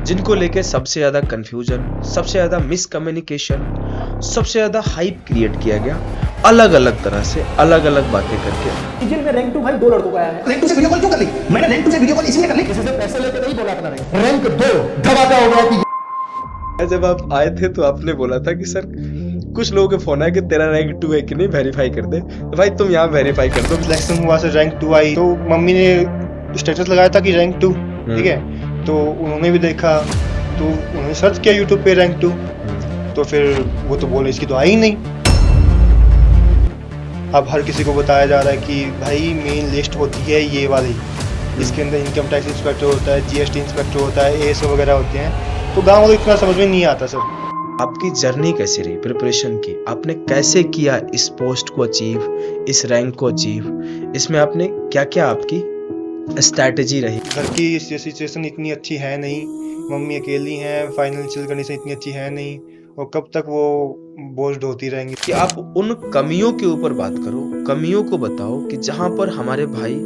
जिनको लेके सबसे ज्यादा कंफ्यूजन, सबसे ज्यादा मिसकम्युनिकेशन, सबसे ज्यादा हाइप क्रिएट किया गया, अलग अलग तरह से अलग अलग बातें करके। डीजल में रैंक 2 भाई 2 लड़कों का आया है। रैंक 2 से वीडियो कॉल क्यों कर ली? मैंने रैंक 2 से वीडियो कॉल इसलिए कर ली किसी से पैसे लेके नहीं बोला अपना रैंक 2 धमाका हो गया कि जब आप आए थे तो आपने बोला था कि सर कुछ लोगों के फोन आया कि तेरा रैंक 2 है कि नहीं, वेरीफाई कर दे। तो भाई तुम यहाँ वेरीफाई कर दो। सिलेक्शन हुआ सर, रैंक 2 आई तो मम्मी ने स्टेटस लगाया था कि रैंक 2, ठीक है। तो उन्होंने भी देखा तो उन्होंने सर्च किया यूट्यूब पे रैंक 2, तो फिर वो तो बोले इसकी तो आई ही नहीं। अब हर किसी को बताया जा रहा है कि भाई मेन लिस्ट होती है ये वाली, इसके अंदर इनकम टैक्स इंस्पेक्टर होता है, जीएसटी इंस्पेक्टर होता है, एएसओ वगैरह होते हैं। तो गाँव वालों को इतना समझ में नहीं आता सर। आपकी जर्नी कैसी रही प्रिपरेशन की? आपने कैसे किया इस पोस्ट को अचीव, इस रैंक को अचीव? इसमें आपने क्या क्या आपकी स्ट्रैटेजी रही? घर की सिचुएशन इतनी अच्छी है नहीं, मम्मी अकेली हैं, फाइनेंशियल कंडीशन इतनी अच्छी है नहीं, और कब तक वो बोझ ढोती रहेंगी। कि आप उन कमियों के ऊपर बात करो, कमियों को बताओ कि जहां पर हमारे भाई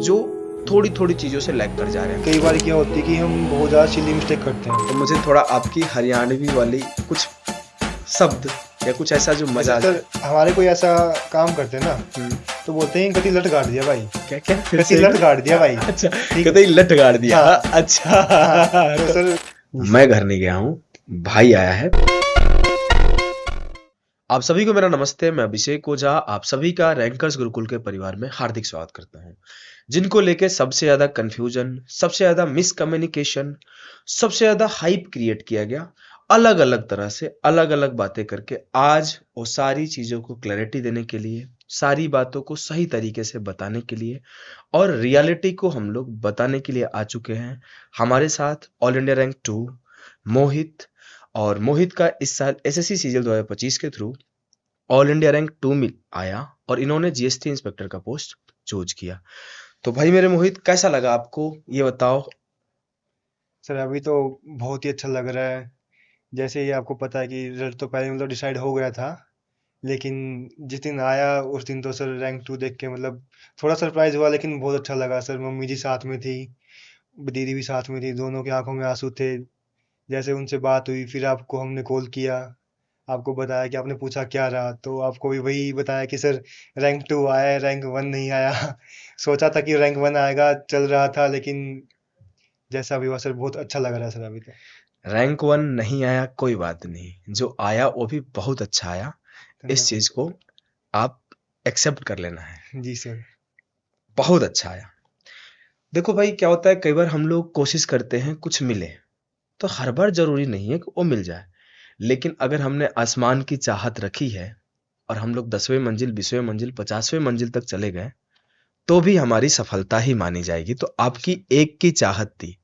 जो थोड़ी थोड़ी चीजों से लैग कर जा रहे हैं। कई बार क्या होती है कि हम बहुत ज़्यादा सिली मिस्टेक करते हैं। तो मुझे थोड़ा आपकी हरियाणवी वाली कुछ शब्द या कुछ ऐसा जो मजा आ सर हमारे कोई ऐसा काम करते हैं ना, तो बोलते हैं कति लट गाड़ दिया भाई, क्या क्या कति लट गाड़ दिया भाई। अच्छा, कहते ही लट गाड़ दिया। हाँ। अच्छा। तो सर मैं घर नहीं गया हूँ, भाई आया है। आप सभी को मेरा नमस्ते। मैं अभिषेक ओझा आप सभी का रैंकर्स गुरुकुल के परिवार में हार्दिक स्वागत करता हूं। जिनको लेके सबसे ज्यादा कंफ्यूजन, सबसे ज्यादा मिसकम्युनिकेशन, सबसे ज्यादा हाइप क्रिएट किया गया, अलग अलग तरह से अलग अलग बातें करके आज वो सारी चीजों को क्लैरिटी देने के लिए, सारी बातों को सही तरीके से बताने के लिए और रियलिटी को हम लोग बताने के लिए आ चुके हैं। हमारे साथ ऑल इंडिया रैंक 2 मोहित, और मोहित का इस साल एसएससी सीजीएल 2025 के थ्रू ऑल इंडिया रैंक 2 में आया और इन्होंने जीएसटी इंस्पेक्टर का पोस्ट चूज किया। तो भाई मेरे मोहित, कैसा लगा आपको ये बताओ। सर अभी तो बहुत ही अच्छा लग रहा है। जैसे ये आपको पता है कि रिजल्ट तो पहले मतलब डिसाइड हो गया था, लेकिन जिस दिन आया उस दिन तो सर रैंक 2 देख के मतलब थोड़ा सरप्राइज हुआ, लेकिन बहुत अच्छा लगा सर। मम्मी जी साथ में थी, दीदी भी साथ में थी, दोनों की आंखों में आंसू थे। जैसे उनसे बात हुई, फिर आपको हमने कॉल किया, आपको बताया कि आपने पूछा क्या रहा, तो आपको भी वही बताया कि सर रैंक 2 आया है, रैंक 1 नहीं आया। सोचा था कि रैंक 1 आएगा, चल रहा था, लेकिन जैसा भी हुआ सर बहुत अच्छा लग रहा है सर अभी तो। रैंक 1 नहीं आया कोई बात नहीं, जो आया वो भी बहुत अच्छा आया। इस चीज को आप एक्सेप्ट कर लेना है। जी सर। बहुत अच्छा आया। देखो भाई क्या होता है, कई बार हम लोग कोशिश करते हैं कुछ मिले, तो हर बार जरूरी नहीं है कि वो मिल जाए। लेकिन अगर हमने आसमान की चाहत रखी है और हम लोग 10वें मंजिल, 20वें मंजिल, 50वें मंजिल तक चले गए, तो भी हमारी सफलता ही मानी जाएगी। तो आपकी एक की चाहत थी,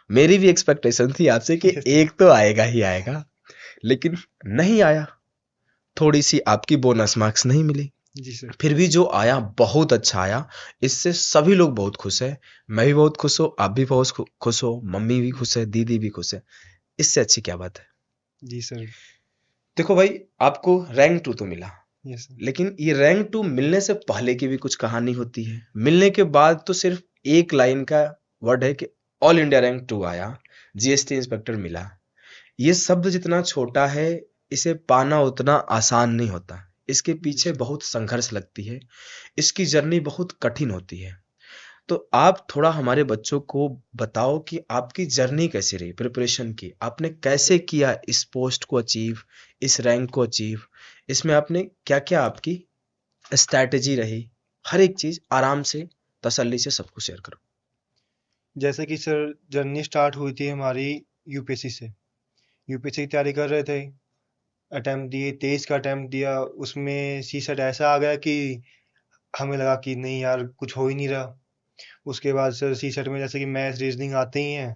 मेरी भी एक्सपेक्टेशन थी आपसे कि एक तो आएगा ही आएगा, लेकिन नहीं आया। थोड़ी सी आपकी बोनस मार्क्स नहीं मिली, जी सर। फिर भी जो आया बहुत अच्छा आया। इससे सभी लोग बहुत खुश है, मैं भी बहुत खुश हूँ, आप भी बहुत खुश हो, मम्मी भी खुश है, दीदी भी खुश है। इससे अच्छी क्या बात है। जी सर। देखो भाई, आपको रैंक 2 तो मिला, यस सर। लेकिन ये रैंक 2 मिलने से पहले की भी कुछ कहानी होती है। मिलने के बाद तो सिर्फ एक लाइन का वर्ड है कि ऑल इंडिया रैंक 2 आया, जीएसटी इंस्पेक्टर मिला। ये शब्द जितना छोटा है, इसे पाना उतना आसान नहीं होता। इसके पीछे बहुत संघर्ष लगती है, इसकी जर्नी बहुत कठिन होती है। तो आप थोड़ा हमारे बच्चों को बताओ कि आपकी जर्नी कैसी रही प्रिपरेशन की, आपने कैसे किया इस पोस्ट को अचीव, इस रैंक को अचीव? इसमें आपने क्या क्या आपकी स्ट्रैटेजी रही? हर एक चीज आराम से तसल्ली से सबको शेयर करो। जैसे कि सर जर्नी स्टार्ट हुई थी हमारी यूपीएससी से। यूपीएससी की तैयारी कर रहे थे, अटेम्प्ट दिए, 23 का अटेम्प्ट दिया, उसमें सी सेट ऐसा आ गया कि हमें लगा कि नहीं यार कुछ हो ही नहीं रहा। उसके बाद सर सी सेट में जैसे कि मैथ रीजनिंग आते ही हैं,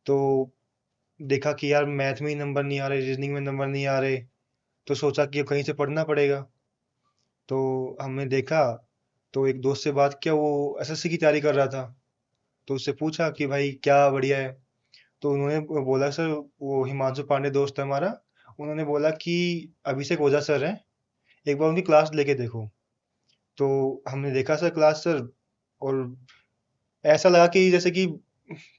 तो देखा कि यार मैथ में ही नंबर नहीं आ रहे, रीजनिंग में नंबर नहीं आ रहे, तो सोचा कि अब कहीं से पढ़ना पड़ेगा। तो हमने देखा, तो एक दोस्त से बात किया, वो एसएससी की तैयारी कर रहा था, तो उससे पूछा कि भाई क्या बढ़िया है। तो उन्होंने बोला सर, वो हिमांशु पांडे दोस्त है हमारा, उन्होंने बोला कि अभिषेक ओझा सर हैं, एक बार उनकी क्लास लेके देखो। तो हमने देखा सर क्लास सर, और ऐसा लगा कि जैसे कि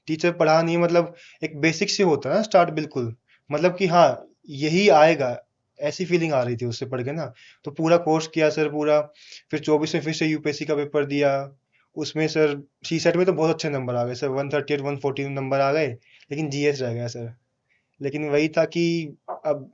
टीचर पढ़ा नहीं, मतलब एक बेसिक से होता है ना स्टार्ट, बिल्कुल मतलब कि हाँ यही आएगा, ऐसी फीलिंग आ रही थी उससे पढ़ के ना। तो पूरा कोर्स किया सर पूरा, फिर 24 में फिर से यूपीएससी का पेपर दिया। उसमें सर सी सेट में तो बहुत अच्छे नंबर आ गए सर, 138 140 नंबर आ गए, लेकिन जीएस रह गया सर। लेकिन वही था कि अब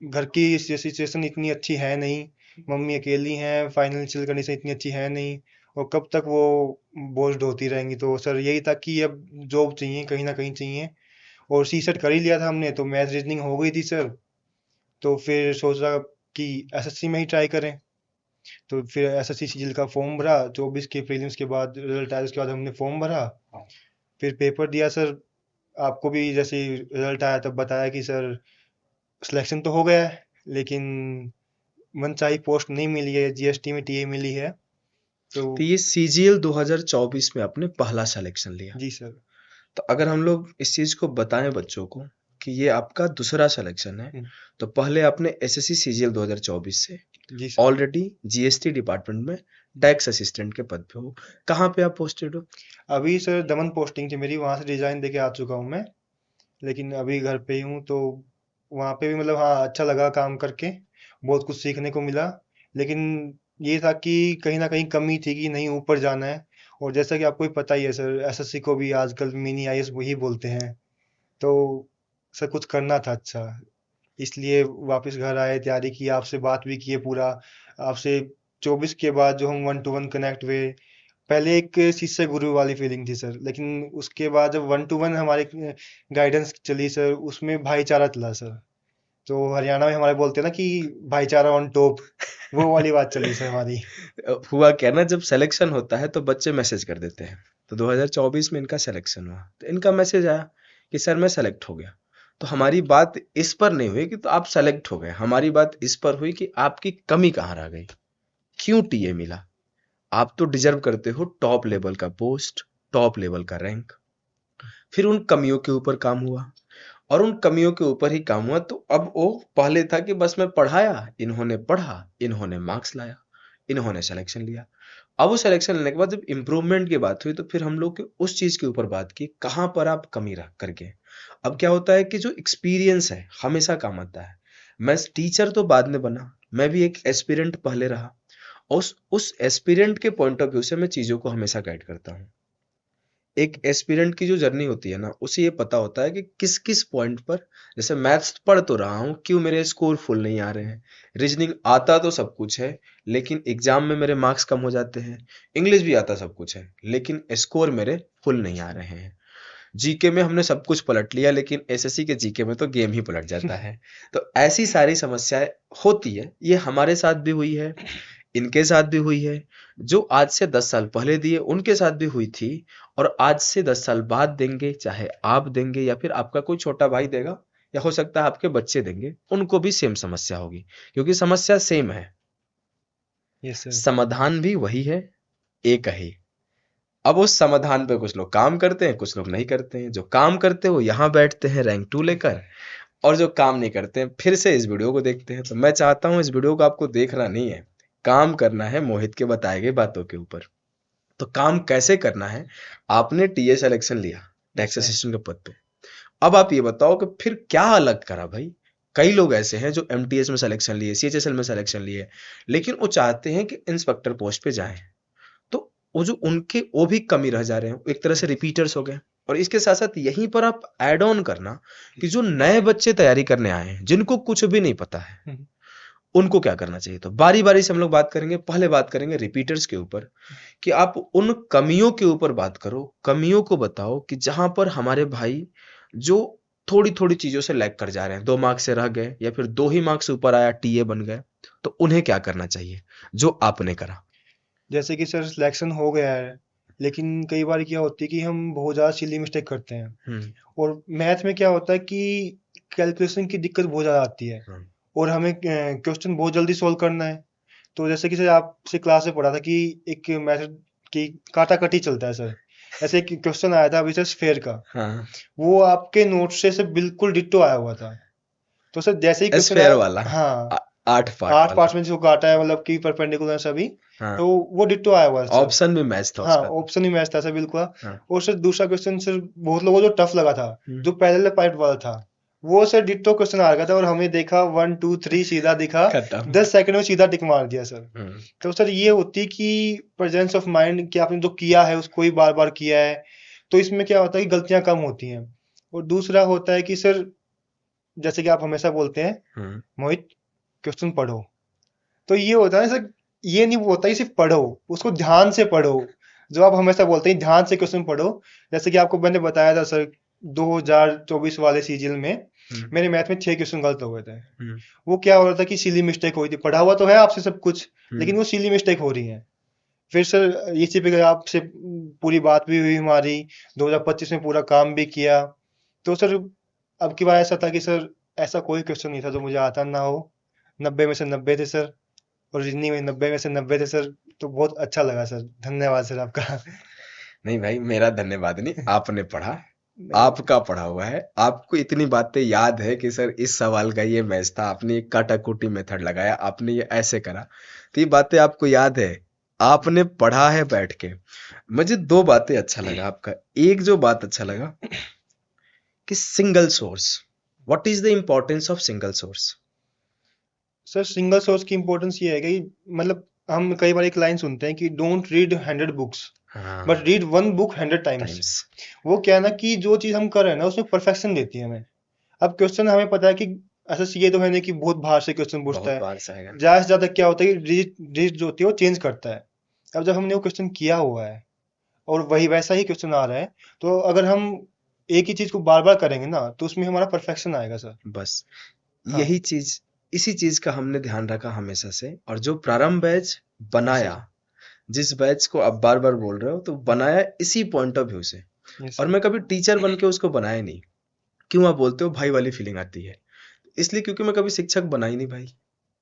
घर की सिचुएशन इतनी अच्छी है नहीं, मम्मी अकेली हैं, फाइनेंशियल कंडीशन इतनी अच्छी है नहीं, और कब तक वो बोझ ढोती रहेंगी। तो सर यही था कि अब जॉब चाहिए, कहीं ना कहीं चाहिए। और सी सेट कर ही लिया था हमने, तो मैथ रीजनिंग हो गई थी सर। तो फिर सोचा कि एसएससी में ही ट्राई करें। तो फिर एसएससी सीजीएल का फॉर्म भरा, 24 के प्रीलिम्स के बाद रिजल्ट आया, उसके बाद हमने फॉर्म भरा, फिर पेपर दिया सर। आपको भी जैसे रिजल्ट आया तब बताया कि सर सिलेक्शन तो हो गया है, लेकिन मनचाही पोस्ट नहीं मिली है, जीएसटी में टीए मिली है। तो तो ये सीजीएल 2024 में आपने पहला सिलेक्शन लिया। जी सर। तो अगर हम लोग इस चीज को बताएं बच्चों को कि ये आपका दूसरा सिलेक्शन है, हम्म, तो पहले आपने एसएससी सीजीएल 2024 से जी सर। ऑलरेडी जीएसटी डिपार्टमेंट में टैक्स असिस्टेंट के पद पे हो। कहाँ पे आप पोस्टेड हो? अभी सर दमन पोस्टिंग थी मेरी, वहां से रिजाइन देके आ चुका हूँ मैं, लेकिन अभी घर पे ही हूँ। तो वहाँ पे भी मतलब हाँ अच्छा लगा काम करके, बहुत कुछ सीखने को मिला। लेकिन ये था कि कहीं ना कहीं कमी थी कि नहीं ऊपर जाना है। और जैसा कि आपको भी पता ही है सर, एसएससी को भी आजकल मिनी आईएएस वही बोलते हैं। तो सर कुछ करना था अच्छा, इसलिए वापस घर आए, तैयारी की, आपसे बात भी की है पूरा। आपसे 24 के बाद जो हम 1 to 1 कनेक्ट हुए, पहले एक शिष्य गुरु वाली फीलिंग थी सर, लेकिन उसके बाद जब 1 to 1 हमारी गाइडेंस चली सर, उसमें भाईचारा चला सर। तो हरियाणा में हमारे बोलते हैं ना कि भाईचारा ऑन टॉप, वो वाली बात चली सर हमारी। हुआ क्या ना, जब सिलेक्शन होता है तो बच्चे मैसेज कर देते हैं। तो 2024 में इनका सिलेक्शन हुआ, तो इनका मैसेज आया कि सर मैं सेलेक्ट हो गया। तो हमारी बात इस पर नहीं हुई कि तो आप सेलेक्ट हो गए, हमारी बात इस पर हुई कि आपकी कमी कहाँ रह गई, क्यों टीए मिला। आप तो डिजर्व करते हो टॉप लेवल का पोस्ट, टॉप लेवल का रैंक। फिर उन कमियों के ऊपर काम हुआ, और उन कमियों के ऊपर ही काम हुआ। तो अब वो पहले था कि बस मैं पढ़ाया, इन्होंने पढ़ा, इन्होंने मार्क्स लाया, इन्होंने सिलेक्शन लिया। अब वो सिलेक्शन लेने के बाद जब इम्प्रूवमेंट की बात हुई, तो फिर हम लोग उस चीज के ऊपर बात की कहाँ पर आप कमी रख करके। अब क्या होता है कि जो एक्सपीरियंस है हमेशा काम आता है। मैं टीचर तो बाद में बना, मैं भी एक एस्पिरेंट पहले रहा। उस एस्पिरेंट के पॉइंट ऑफ व्यू से मैं चीजों को हमेशा गाइड करता हूँ। एक एस्पिरेंट की जो जर्नी होती है ना, उसे ये पता होता है कि किस किस पॉइंट पर, जैसे मैथ्स पढ़ तो रहा हूँ, क्यों मेरे स्कोर फुल नहीं आ रहे हैं। रीजनिंग आता तो सब कुछ है, लेकिन एग्जाम में मेरे मार्क्स कम हो जाते हैं। इंग्लिश भी आता सब कुछ है, लेकिन स्कोर मेरे फुल नहीं आ रहे हैं। जीके में हमने सब कुछ पलट लिया, लेकिन एसएससी के जीके में तो गेम ही पलट जाता है। तो ऐसी सारी समस्याएं होती है, ये हमारे साथ भी हुई है, इनके साथ भी हुई है। जो आज से 10 साल पहले दिए उनके साथ भी हुई थी, और आज से 10 साल बाद देंगे, चाहे आप देंगे या फिर आपका कोई छोटा भाई देगा, या हो सकता है आपके बच्चे देंगे, उनको भी सेम समस्या होगी, क्योंकि समस्या सेम है, यस सर। समाधान भी वही है, एक ही। अब उस समाधान पे कुछ लोग काम करते हैं, कुछ लोग नहीं करते हैं। जो काम करते हैं वो यहाँ बैठते हैं रैंक 2 लेकर, और जो काम नहीं करते हैं फिर से इस वीडियो को देखते हैं। तो मैं चाहता हूँ इस वीडियो को आपको देखना नहीं है, काम करना है मोहित के बताए गए बातों के ऊपर। तो काम कैसे करना है, आपने टीए सिलेक्शन लिया टैक्स सर। असिस्टेंट के पद पे। अब आप ये बताओ कि फिर क्या अलग करा भाई। कई लोग ऐसे हैं जो एमटीएस में सिलेक्शन लिए, सीएचएसएल में सिलेक्शन लिए, लेकिन वो चाहते हैं कि इंस्पेक्टर पोस्ट पे जाएं। तो वो जो उनके वो भी कमी रह जा रहे हैं, एक तरह से रिपीटर्स हो गए। और इसके साथ साथ यहीं पर आप ऐड ऑन करना कि जो नए बच्चे तैयारी करने आए हैं, जिनको कुछ भी नहीं पता है, हम्म, उनको क्या करना चाहिए। तो बारी बारी से हम लोग बात करेंगे। पहले बात करेंगे रिपीटर्स के ऊपर, कि आप उन कमियों के ऊपर बात करो, कमियों को बताओ कि जहां पर हमारे भाई जो थोड़ी थोड़ी चीजों से लैग कर जा रहे हैं, 2 मार्क्स से रह गए या फिर 2 ही मार्क्स ऊपर आया टीए बन गए, तो उन्हें क्या करना चाहिए जो आपने करा। जैसे कि सर सिलेक्शन हो गया है, लेकिन कई बार क्या होती है कि हम बहुत ज़्यादा सिली मिस्टेक करते हैं। हम्म। और मैथ में क्या होता है कि कैलकुलेशन की दिक्कत बहुत ज़्यादा आती है, हम्म। और हमें क्वेश्चन बहुत जल्दी सॉल्व करना है। तो जैसे कि सर आपसे क्लास में पढ़ा था कि एक मेथड की काटा कटी चलता है सर। ऐसे एक क्वेश्चन आया था अभी सर स्फेयर का, हाँ, वो आपके नोट से बिल्कुल डिट्टो आया हुआ था। तो सर जैसे ही क्वेश्चन एस्फेयर आया, वाला। हाँ, 8 पार्ट 8 वाला। पार्ट्स में जिसको काटा है, मतलब कि परपेंडिकुलर सभी, हाँ, तो वो डिट्टो आया हुआ है सर। ऑप्शन भी मैच था हाँ, उसका। ऑप्शन ही मैच था सर, बिल्कुल। हाँ। और सर दूसरा क्वेश्चन सर बहुत लोगों को जो टफ लगा था, जो पैरेलल पार्ट वाला था, वो सर डिट्टो क्वेश्चन आ गया था, और हमने देखा 1 2 3 सीधा दिखा, खत्म। 10 सेकंड में सीधा टिक मार दिया सर। हम्म, तो सर ये होती कि प्रेजेंस ऑफ माइंड, कि आपने जो किया है उसको ही बार बार किया है, तो इसमें क्या होता है कि गलतियां कम होती हैं। और दूसरा होता है कि सर, जैसे कि आप हमेशा बोलते हैं, हम्म, मोहित क्वेश्चन पढ़ो, तो ये होता है सर, ये नहीं होता कि सिर्फ पढ़ो, उसको ध्यान से पढ़ो। जो आप हमेशा बोलते हैं ध्यान से क्वेश्चन पढ़ो, जैसे कि आपको मैंने बताया था सर, 2024 वाले सीजन में हम्म, मेरे मैथ में 6 क्वेश्चन गलत हो गए थे। हम्म, वो क्या हो रहा था कि सिली मिस्टेक हुई थी, पढ़ा हुआ तो है आपसे सब कुछ, लेकिन हम्म, वो सिली मिस्टेक हो रही है। फिर सर इसी पे आपसे पूरी बात भी हुई हमारी, 2025 में पूरा काम भी किया। तो सर अब की बार ऐसा था कि सर ऐसा कोई क्वेश्चन नहीं था जो मुझे आता ना हो, 90 में से 90 थे सर, और रीजनिंग में 90 में से 90 थे सर। तो बहुत अच्छा लगा सर, धन्यवाद सर आपका। नहीं भाई, मेरा धन्यवाद नहीं, आपने पढ़ा, नहीं, आपका पढ़ा हुआ है, आपको इतनी बातें याद है कि सर इस सवाल का ये मैच था, आपने ये काटाकुटी मेथड लगाया, आपने ये ऐसे करा, तो ये बातें आपको याद है, आपने पढ़ा है बैठ के। मुझे दो बातें अच्छा लगा आपका। एक जो बात अच्छा लगा कि single source, what is the importance of single source. Sir single source की इंपॉर्टेंस ये है कि मतलब हम कई बार एक लाइन सुनते हैं कि डोंट रीड 100 बुक्स, हाँ, but read one book 100 times. Times. वो क्या है ना कि जो चीज हम कर रहे हैं ना उसमें परफेक्शन देती है हमें। अब क्वेश्चन हमें पता है कि ऐसा ये तो है नहीं कि बहुत बाहर से क्वेश्चन पूछता बहुत है, बार से आएगा। ज्यादा से ज्यादा क्या होता है कि रीड जो होती है वो चेंज करता है। अब जब हमने वो क्वेश्चन किया हुआ है और वही वैसा ही क्वेश्चन आ रहा है, तो अगर हम एक ही चीज को बार बार करेंगे ना, तो उसमें हमारा परफेक्शन आएगा सर। बस हाँ, यही चीज, इसी चीज का हमने ध्यान रखा हमेशा से, और जो प्रारंभ बैच बनाया, सर। जिस बैच को आप बार बार बोल रहे हो, तो बनाया इसी पॉइंट ऑफ व्यू से। यस और सर। मैं कभी टीचर बन के उसको बनाया नहीं। क्यों आप बोलते हो भाई वाली फीलिंग आती है, इसलिए क्योंकि मैं कभी शिक्षक बना ही नहीं भाई।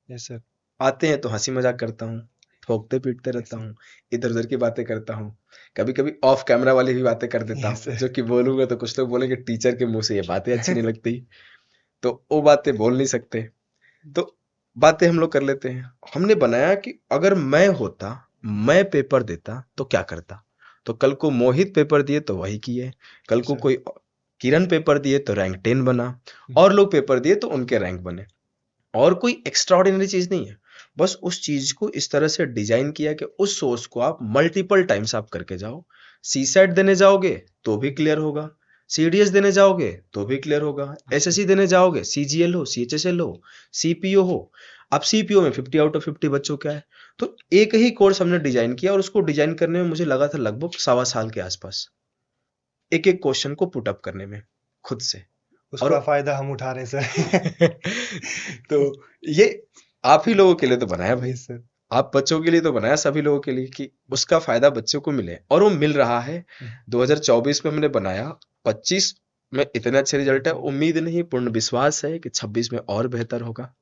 Yes sir. आते हैं तो हंसी मजाक करता हूँ, ठोकते पीटते यस रहता सर। हूँ, इधर उधर की बातें करता हूँ, कभी कभी ऑफ कैमरा वाली भी बातें कर देता यस हूँ, सर। जो कि बोलूंगा तो कुछ लोग बोलेंगे टीचर के मुंह से ये बातें अच्छी नहीं लगती, तो वो बातें बोल नहीं सकते, तो बातें हम लोग कर लेते हैं। हमने बनाया कि अगर मैं होता, मैं पेपर देता तो क्या करता। तो कल को मोहित पेपर दिए तो वही किए, कल यस को सर। कोई किरण पेपर दिए तो रैंक 10 बना, और लोग पेपर दिए तो उनके रैंक बने। और कोई एक्स्ट्राऑर्डिनरी चीज नहीं है, बस उस चीज को इस तरह से डिजाइन किया कि उस सोर्स को आप मल्टीपल टाइम्स आप करके जाओ। सी सेट देने जाओगे तो भी क्लियर होगा, सीडीएस देने जाओगे तो भी क्लियर होगा, एसएससी देने जाओगे, सीजीएल हो, सीएचएसएल हो, सीपीओ हो। अब सीपीओ में 50 आउट ऑफ 50 बच्चों क्या है। तो एक ही कोर्स हमने डिजाइन किया, और उसको डिजाइन करने में मुझे लगा था लगभग 1.25 साल के आसपास, एक एक क्वेश्चन को पुट अप करने में खुद से। और उसका फायदा हम उठा रहे हैं सर। तो ये आप ही लोगों के लिए तो बनाया भाई, यस सर। आप बच्चों के लिए तो बनाया, सभी लोगों के लिए, कि उसका फायदा बच्चों को मिले, और वो मिल रहा है। 2024 में हमने बनाया, 25 में इतने अच्छे रिजल्ट है, उम्मीद नहीं पूर्ण विश्वास है कि 26 में और बेहतर होगा।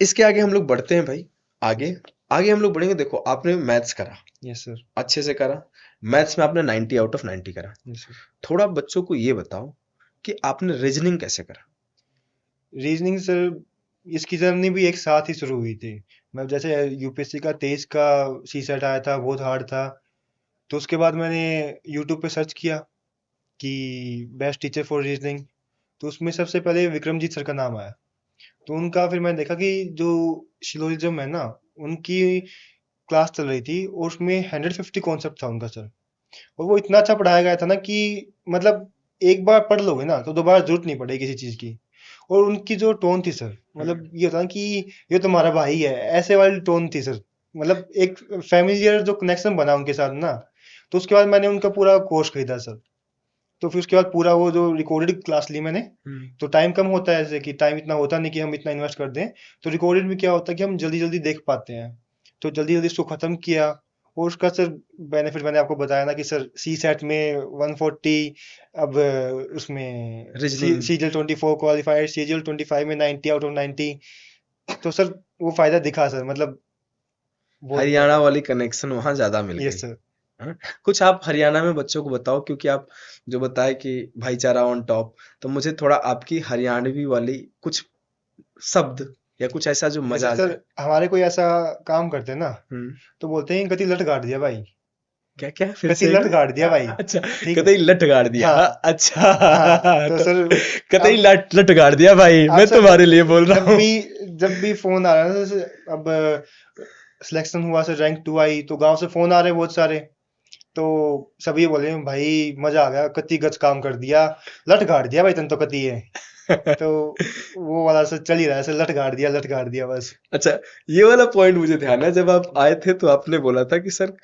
इसके आगे हम लोग बढ़ते हैं भाई, आगे आगे हम लोग बढ़ेंगे। देखो आपने मैथ्स करा, यस सर। अच्छे से करा, मैथ्स में आपने 90 आउट ऑफ 90 करा। Yes sir. थोड़ा बच्चों को ये बताओ कि आपने रीजनिंग कैसे करा। रीजनिंग सर, इसकी जर्नी भी एक साथ ही शुरू हुई थी। मैं जैसे यूपीएससी का 23 का सी सेट आया था, बहुत हार्ड था। तो उसके बाद मैंने यूट्यूब पे सर्च किया कि बेस्ट टीचर फॉर रीजनिंग, तो उसमें सबसे पहले विक्रमजीत सर का नाम आया। तो उनका फिर मैंने देखा कि जो शिलोजिज्म है ना, उनकी क्लास चल रही थी, और उसमें 150 कॉन्सेप्ट था उनका सर। और वो इतना अच्छा पढ़ाया गया था ना कि मतलब एक बार पढ़ लोगे ना तो दोबारा जरूरत नहीं पड़ेगी किसी चीज की। और उनकी जो टोन थी सर, मतलब ये होता ना कि ये तो हमारा भाई है, ऐसे वाली टोन थी सर। मतलब एक फैमिलियर जो कनेक्शन बना उनके साथ ना। तो उसके बाद मैंने उनका पूरा कोर्स खरीदा सर। तो फिर उसके बाद पूरा वो जो रिकॉर्डेड क्लास ली मैंने। तो टाइम कम होता है, जैसे कि टाइम इतना होता नहीं कि हम इतना इन्वेस्ट कर दें। तो रिकॉर्डेड में क्या होता है कि हम जल्दी जल्दी देख पाते हैं। तो जल्दी जल्दी उसको खत्म किया। और उसका सर बेनिफिट मैंने आपको बताया ना कि सर सी सेट में 140, अब उसमें रीजनिंग, सीजीएल 24 क्वालिफाइड, सीजीएल 25 में 90 आउट ऑफ 90। तो सर वो फायदा दिखा सर, मतलब बहुत। हरियाणा वाली कनेक्शन वहां ज्यादा मिल गई। Yes sir. हाँ? कुछ आप हरियाणा में बच्चों को बताओ, क्योंकि आप जो बताए कि भाईचारा ऑन टॉप, तो मुझे थोड़ा आपकी हरियाणवी वाली कुछ शब्द या कुछ ऐसा जो मजा आ जैसे जाए? सर हमारे कोई ऐसा काम करते हैं ना, हम्म, तो बोलते हैं गति लट गाड़ दिया भाई, क्या क्या फिर गति से एक लट बार? गाड़ दिया भाई। अच्छा, ठीक है। कतई लठ गाड़ दिया। हाँ, हाँ हाँ, अच्छा। तो तो सर कतई अब लट लठ गाड़ दिया भाई, आप मैं सर तुम्हारे लिए बोल रहा हूँ। जब भी फोन आ रहा है ना, जैसे अब सिलेक्शन हुआ सर, रैंक 2 आई, तो गांव से फोन आ रहे हैं बहुत सारे, तो सभी बोले भाई मजा आ गया, कति गच काम कर दिया, लठ गाड़ दिया भाई, तन तो कति है। तो वो वाला सर चल ही रहा है सर, लठ गाड़ दिया बस। अच्छा, ये वाला पॉइंट मुझे ध्यान है, जब आप आए थे तो आपने बोला था कि सर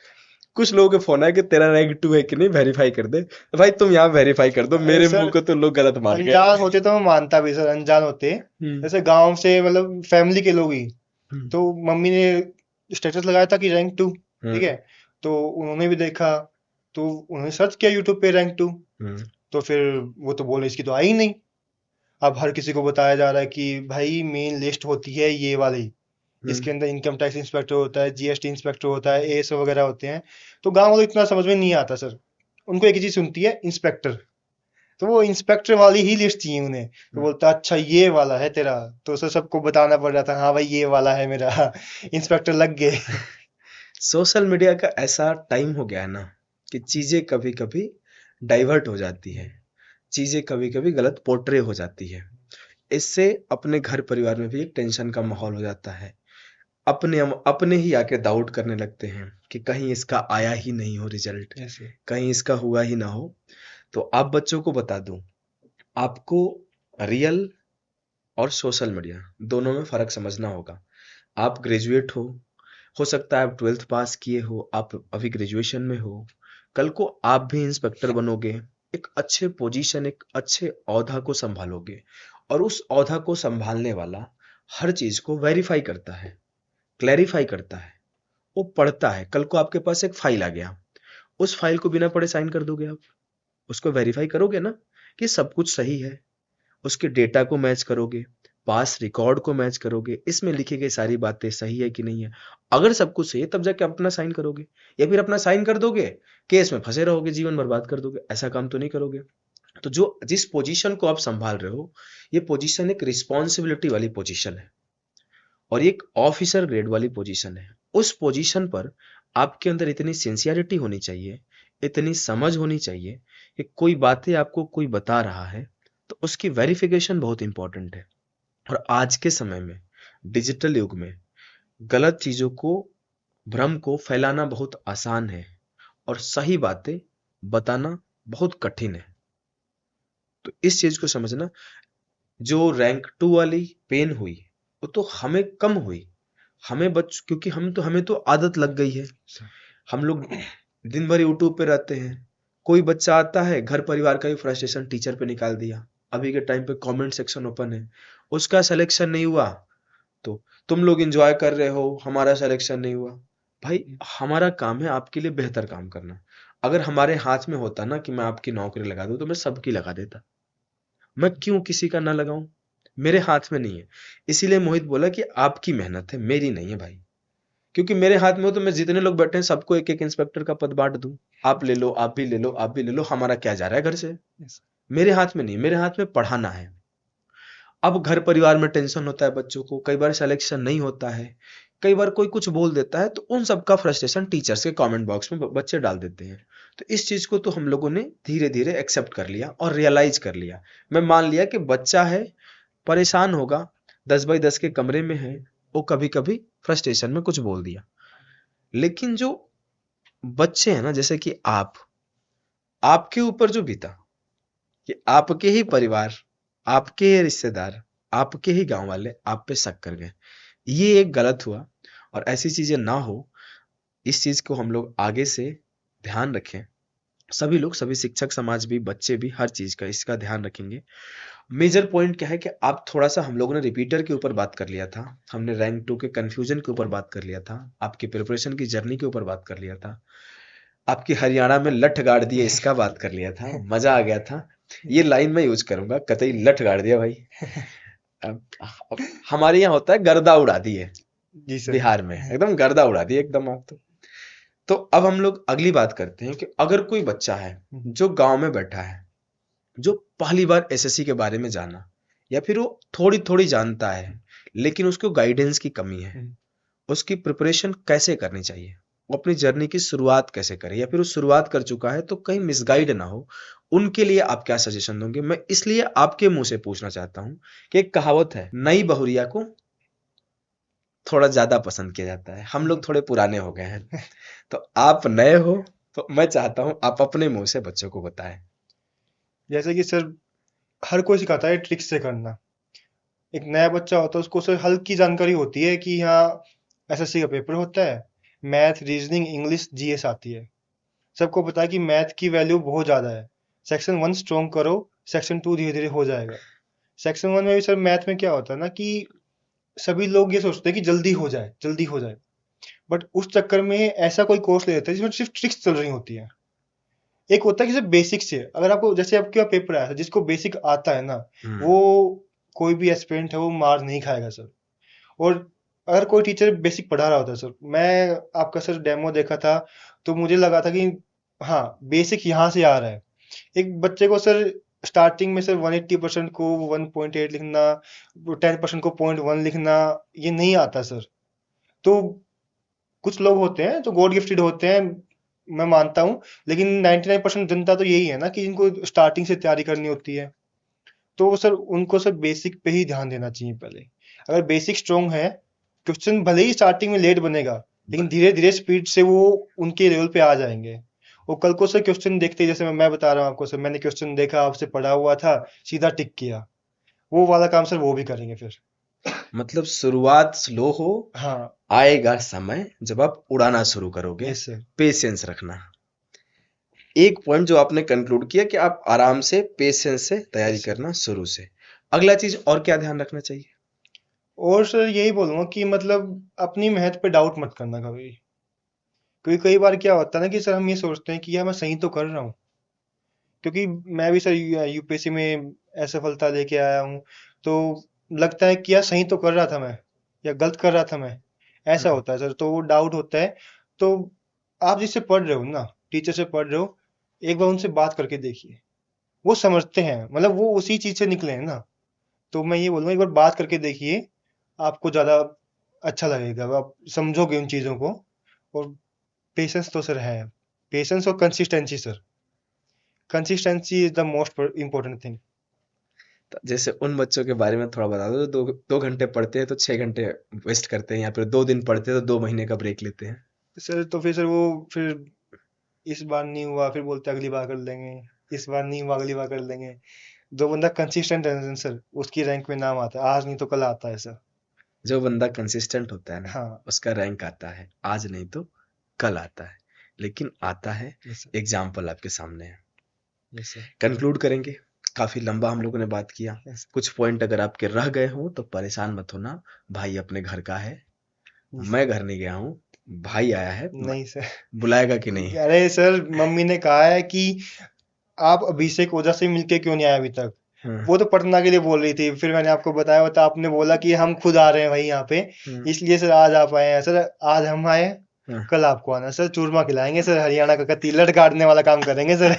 कुछ लोगों के फोन आया कि तेरा रैंक 2 है कि नहीं, वेरीफाई कर दे। तो भाई तुम यहाँ वेरीफाई कर दो, मेरे मुंह सर को तो लोग गलत मान गए। अनजान होते तो मैं मानता भी सर, अनजान होते हम्म, जैसे गांव से मतलब फैमिली के लोग ही, हम्म, तो मम्मी ने स्टेटस लगाया था कि रैंक 2, ठीक हम्म, है, तो उन्होंने भी देखा, तो उन्होंने सर्च किया यूट्यूब पे रैंक 2, हम्म, तो फिर वो तो बोले इसकी तो आई ही नहीं। अब हर किसी को बताया जा रहा है कि भाई मेन लिस्ट होती है ये वाली, हम्म। इसके अंदर इनकम टैक्स इंस्पेक्टर होता है, जीएसटी इंस्पेक्टर होता है, एएसओ वगैरह होते हैं। तो गांव वालों को इतना समझ में नहीं आता सर, उनको एक ही चीज सुनती है, इंस्पेक्टर। तो वो इंस्पेक्टर वाली ही लिस्ट चाहिए उन्हें, तो बोलता अच्छा ये वाला है तेरा, तो सर सबको बताना पड़ रहा था, हाँ भाई ये वाला है मेरा। इंस्पेक्टर लग गए। सोशल मीडिया का ऐसा टाइम हो गया है ना कि चीजें कभी कभी डाइवर्ट हो जाती है, चीजें कभी कभी गलत पोर्ट्रे हो जाती है। इससे अपने घर परिवार में भी एक टेंशन का माहौल हो जाता है। अपने हम अपने ही आके डाउट करने लगते हैं कि कहीं इसका आया ही नहीं हो रिजल्ट, ऐसे कहीं इसका हुआ ही ना हो। तो आप बच्चों को बता दूं, आपको रियल और सोशल मीडिया दोनों में फर्क समझना होगा। आप ग्रेजुएट हो सकता है आप 12th पास किए हो, आप अभी ग्रेजुएशन में हो, कल को आप भी इंस्पेक्टर बनोगे, एक अच्छे पोजीशन, एक अच्छे औहदा को संभालोगे, और उस औहदा को संभालने वाला हर चीज को वेरीफाई करता है, क्लैरिफाई करता है, वो पढ़ता है। कल को आपके पास एक फाइल आ गया, उस फाइल को बिना पढ़े साइन कर दोगे आप? उसको वेरीफाई करोगे ना कि सब कुछ सही है, उसके डेटा को मैच करोगे, पास रिकॉर्ड को मैच करोगे, इसमें लिखी गई सारी बातें सही है कि नहीं है। अगर सब कुछ सही है तब जाके अपना साइन करोगे, या फिर अपना साइन कर दोगे, केस में फंसे रहोगे, जीवन बर्बाद कर दोगे। ऐसा काम तो नहीं करोगे। तो जो जिस पोजीशन को आप संभाल रहे हो, ये पोजीशन एक रिस्पॉन्सिबिलिटी वाली पोजीशन है, और ये एक ऑफिसर ग्रेड वाली पोजीशन है। उस पोजीशन पर आपके अंदर इतनी सिंसियरिटी होनी चाहिए, इतनी समझ होनी चाहिए कि कोई बातें आपको कोई बता रहा है तो उसकी वेरिफिकेशन बहुत इंपॉर्टेंट है। और आज के समय में, डिजिटल युग में, गलत चीजों को, भ्रम को फैलाना बहुत आसान है, और सही बातें बताना बहुत कठिन है। तो इस चीज को समझना। जो रैंक 2 वाली पेन हुई, वो तो हमें कम हुई, क्योंकि हमें तो आदत लग गई है। हम लोग दिन भर यूट्यूब पे रहते हैं, कोई बच्चा आता है, घर परिवार का ही फ्रस्ट्रेशन टीचर पे निकाल दिया। अभी के टाइम पे कमेंट सेक्शन ओपन है, उसका सिलेक्शन नहीं हुआ तो तुम लोग एंजॉय कर रहे हो, हमारा सिलेक्शन नहीं हुआ। भाई, हमारा काम है आपके लिए बेहतर काम करना। अगर हमारे हाथ में होता ना कि मैं आपकी नौकरी लगा दूं, तो मैं सबकी लगा देता। मैं क्यों किसी का ना लगाऊं? मेरे हाथ में नहीं है। इसीलिए मोहित बोला कि आपकी मेहनत है, मेरी नहीं है भाई। क्योंकि मेरे हाथ में हो तो मैं जितने लोग बैठे हैं सबको एक एक इंस्पेक्टर का पद बांट दूं। आप ले लो, आप भी ले लो, आप भी ले लो, हमारा क्या जा रहा है घर से? मेरे हाथ में नहीं, मेरे हाथ में पढ़ाना है। अब घर परिवार में टेंशन होता है बच्चों को, कई बार सिलेक्शन नहीं होता है, कई बार कोई कुछ बोल देता है, तो उन सबका फ्रस्ट्रेशन टीचर्स के कमेंट बॉक्स में बच्चे डाल देते हैं। तो इस चीज को तो हम लोगों ने धीरे धीरे एक्सेप्ट कर लिया और रियलाइज कर लिया। मैं मान लिया कि बच्चा है, परेशान होगा, 10 बाई 10 के कमरे में है, वो कभी कभी फ्रस्ट्रेशन में कुछ बोल दिया। लेकिन जो बच्चे हैं ना, जैसे कि आपके ऊपर जो बीता, कि आपके ही परिवार, आपके ही रिश्तेदार, आपके ही गांव वाले आप पे शक कर गए, ये एक गलत हुआ। और ऐसी चीजें ना हो, इस चीज को हम लोग आगे से ध्यान रखें। सभी लोग, सभी शिक्षक समाज भी, बच्चे भी, हर चीज का इसका ध्यान रखेंगे। मेजर पॉइंट क्या है कि आप थोड़ा सा, हम लोगों ने रिपीटर के ऊपर बात कर लिया था, हमने रैंक 2 के कंफ्यूजन के ऊपर बात कर लिया था, आपकी प्रिपरेशन की जर्नी के ऊपर बात कर लिया था, आपकी हरियाणा में लठ गाड़ दिए इसका बात कर लिया था, मजा आ गया था। ये लाइन मैं यूज करूंगा, कतई लठ गाड़ दिया भाई। अब हमारे यहाँ होता है गर्दा उड़ा दिए, जी सर। बिहार में एकदम गर्दा उड़ा दिए एकदम आप तो अब हम लोग अगली बात करते हैं कि अगर कोई बच्चा है जो गांव में बैठा है, जो पहली बार एसएससी के बारे में जाना, या फिर वो थोड़ी थोड़ी जानता है लेकिन उसको गाइडेंस की कमी है। हम्म। उसकी प्रिपरेशन कैसे करनी चाहिए, वो अपनी जर्नी की शुरुआत कैसे करे, या फिर वो शुरुआत कर चुका है तो कहीं मिसगाइड ना हो, उनके लिए आप क्या सजेशन दोगे? मैं इसलिए आपके मुंह से पूछना चाहता हूं कि एक कहावत है, नई बहुरिया को थोड़ा ज्यादा पसंद किया जाता है। हम लोग थोड़े पुराने हो गए हैं, तो आप नए हो, तो मैं चाहता हूं आप अपने मुंह से बच्चों को बताएं। जैसे कि सर हर कोई सिखाता है ट्रिक्स से करना। एक नया बच्चा होता है उसको सर हल्की जानकारी होती है कि हाँ एसएससी का पेपर होता है, मैथ रीजनिंग इंग्लिश जीएस आती है। सबको पता है कि मैथ की वैल्यू बहुत ज़्यादा है। सेक्शन 1 स्ट्रॉन्ग करो, सेक्शन 2 धीरे धीरे हो जाएगा। सेक्शन 1 में भी सर मैथ में क्या होता है ना कि सभी लोग ये सोचते हैं कि जल्दी हो जाए जल्दी हो जाए, बट उस चक्कर में ऐसा कोई कोर्स ले लेते हैं जिसमें सिर्फ ट्रिक्स चल रही होती है। एक होता है कि सिर्फ बेसिक से, अगर आपको जैसे आपके पास पेपर आया था जिसको बेसिक आता है ना, वो कोई भी एस्पिरेंट है वो मार नहीं खाएगा सर। और अगर कोई टीचर बेसिक पढ़ा रहा होता है सर, मैं आपका सर डेमो देखा था तो मुझे लगा था कि हाँ बेसिक यहाँ से आ रहा है। एक बच्चे को सर स्टार्टिंग में सर 180% को 1.8 लिखना, 10% को 0.1 लिखना, ये नहीं आता सर। तो कुछ लोग होते हैं जो गॉड गिफ्टेड होते हैं, मैं मानता हूँ, लेकिन 99% जनता तो यही है ना कि इनको स्टार्टिंग से तैयारी करनी होती है। तो सर उनको सर बेसिक पे ही ध्यान देना चाहिए पहले। अगर बेसिक स्ट्रॉन्ग है, क्वेश्चन भले ही स्टार्टिंग में लेट बनेगा, लेकिन धीरे धीरे स्पीड से वो उनके लेवल पे आ जाएंगे। वो कल को सर क्वेश्चन देखते ही, जैसे मैं बता रहा हूँ आपको सर, मैंने क्वेश्चन देखा आपसे पढ़ा हुआ था, सीधा टिक किया, वो वाला काम सर वो भी करेंगे फिर। मतलब शुरुआत स्लो हो, हाँ। आएगा समय जब आप उड़ाना शुरू करोगे। Yes sir. पेशेंस रखना, एक पॉइंट जो आपने कंक्लूड किया कि आप आराम से पेशेंस से तैयारी यस सर। करना शुरू से। अगला चीज और क्या ध्यान रखना चाहिए? और सर यही बोलूंगा कि मतलब अपनी मेहनत पे डाउट मत करना कभी। क्योंकि कई बार क्या होता है ना कि सर हम ये सोचते हैं कि यार मैं सही तो कर रहा हूँ, क्योंकि मैं भी सर यूपीएससी में असफलता लेके आया हूँ, तो लगता है कि यार सही तो कर रहा था मैं, या गलत कर रहा था मैं, ऐसा होता है सर। तो वो डाउट होता है। तो आप जिससे पढ़ रहे हो ना, टीचर से पढ़ रहे हो, एक बार उनसे बात करके देखिए। वो समझते हैं, मतलब वो उसी चीज से निकले हैं ना। तो मैं ये बोलूंगा एक बार बात करके देखिए, आपको ज्यादा अच्छा लगेगा, आप समझोगे उन चीजों को। और पेशेंस तो सर है, पेशेंस और consistency sir. Consistency is the most important thing. तो जैसे उन बच्चों के बारे में थोड़ा बता दो, 2 घंटे पढ़ते हैं तो 6 घंटे वेस्ट करते हैं, या फिर 2 दिन पढ़ते हैं तो 2 महीने का ब्रेक लेते हैं। सर तो फिर सर वो फिर इस बार नहीं हुआ फिर बोलते अगली बार कर लेंगे, इस बार नहीं हुआ अगली बार कर लेंगे। जो बंदा कंसिस्टेंट है ना सर, उसकी रैंक में नाम आता है, आज नहीं तो कल आता है सर। जो बंदा कंसिस्टेंट होता है ना, हाँ। उसका रैंक आता है, आज नहीं तो कल आता है, लेकिन आता है। Yes sir. एग्जाम्पल आपके सामने है। Yes sir. कंक्लूड करेंगे, काफी लंबा हम लोगों ने बात किया। यस कुछ पॉइंट अगर आपके रह गए हो तो परेशान मत होना, भाई अपने घर का है, सर। मैं घर नहीं गया हूँ, भाई आया है। नहीं सर। बुलाएगा कि नहीं? अरे सर मम्मी ने कहा है कि आप अभिषेक ओझा से मिलके क्यों नहीं आए अभी तक। हाँ, वो तो पटना के लिए बोल रही थी, फिर मैंने आपको बताया, तो आपने बोला कि हम खुद आ रहे हैं भाई यहाँ पे, हाँ, इसलिए सर आज आप आए हैं सर। आज हम आए, हाँ। कल आपको आना सर, चूरमा खिलाएंगे सर, हरियाणा का तिलट काटने वाला काम करेंगे सर।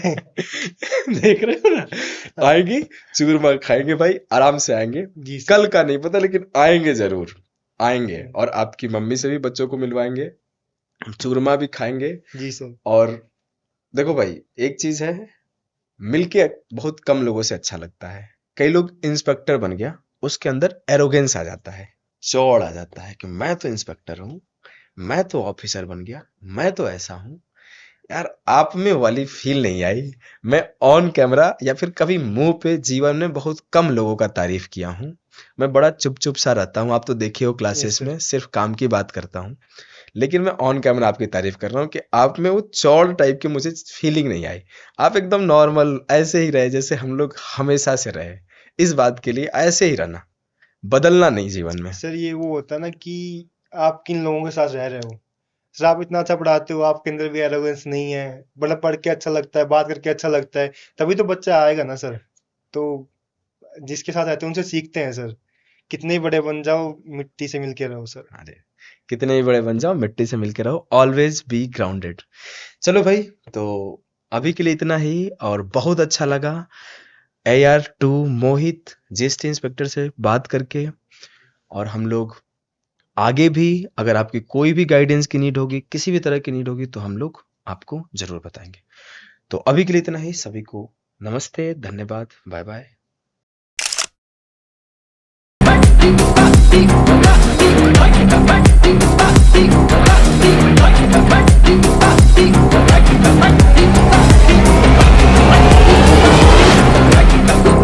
देख रहे हो ना, आएंगे, चूरमा खाएंगे भाई, आराम से आएंगे। जी सर। कल का नहीं पता, लेकिन आएंगे जरूर, आएंगे। और आपकी मम्मी से भी बच्चों को मिलवाएंगे, चूरमा भी खाएंगे। जी सर। और देखो भाई, एक चीज है, मिलके बहुत कम लोगों से अच्छा लगता है। कई लोग इंस्पेक्टर बन गया, उसके अंदर एरोगेंस आ जाता है, चौड़ आ जाता है कि मैं तो इंस्पेक्टर हूँ, मैं तो ऑफिसर बन गया, मैं तो ऐसा हूँ। यार आप में वाली फील नहीं आई। मैं ऑन कैमरा या फिर कभी मुंह पे जीवन में बहुत कम लोगों का तारीफ किया हूँ। मैं बड़ा चुप चुप सा रहता हूँ, आप तो देखे हो यस क्लासेस सर। में सिर्फ काम की बात करता हूँ। लेकिन मैं ऑन कैमरा आपकी तारीफ कर रहा हूँ कि आप में वो चौड़ टाइप की मुझे फीलिंग नहीं आई। आप एकदम नॉर्मल ऐसे ही रहे जैसे हम लोग हमेशा से रहे। इस बात के लिए ऐसे ही रहना, बदलना नहीं जीवन में। सर ये वो होता है ना कि आप किन लोगों के साथ रह रहे हो। सर आप इतना अच्छा पढ़ाते हो, आपके अंदर भी एरोगेंस नहीं है, मतलब पढ़ के अच्छा लगता है, बात करके अच्छा लगता है, तभी तो बच्चा आएगा ना सर। तो जिसके साथ रहते हैं उनसे सीखते हैं सर। कितने ही बड़े बन जाओ, मिट्टी से मिलके रहो सर। अरे कितने भी बड़े बन जाओ, मिट्टी से मिलके रहो, ऑलवेज बी ग्राउंडेड। चलो भाई, तो अभी के लिए इतना ही, और बहुत अच्छा लगा AR2 मोहित जीएसटी इंस्पेक्टर से बात करके। और हम लोग आगे भी अगर आपकी कोई भी गाइडेंस की नीड होगी, किसी भी तरह की नीड होगी, तो हम लोग आपको ज़रूर बताएँगे। तो अभी के लिए इतना ही। सभी को नमस्ते, धन्यवाद, बाय-बाय।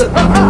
Ha ha ha!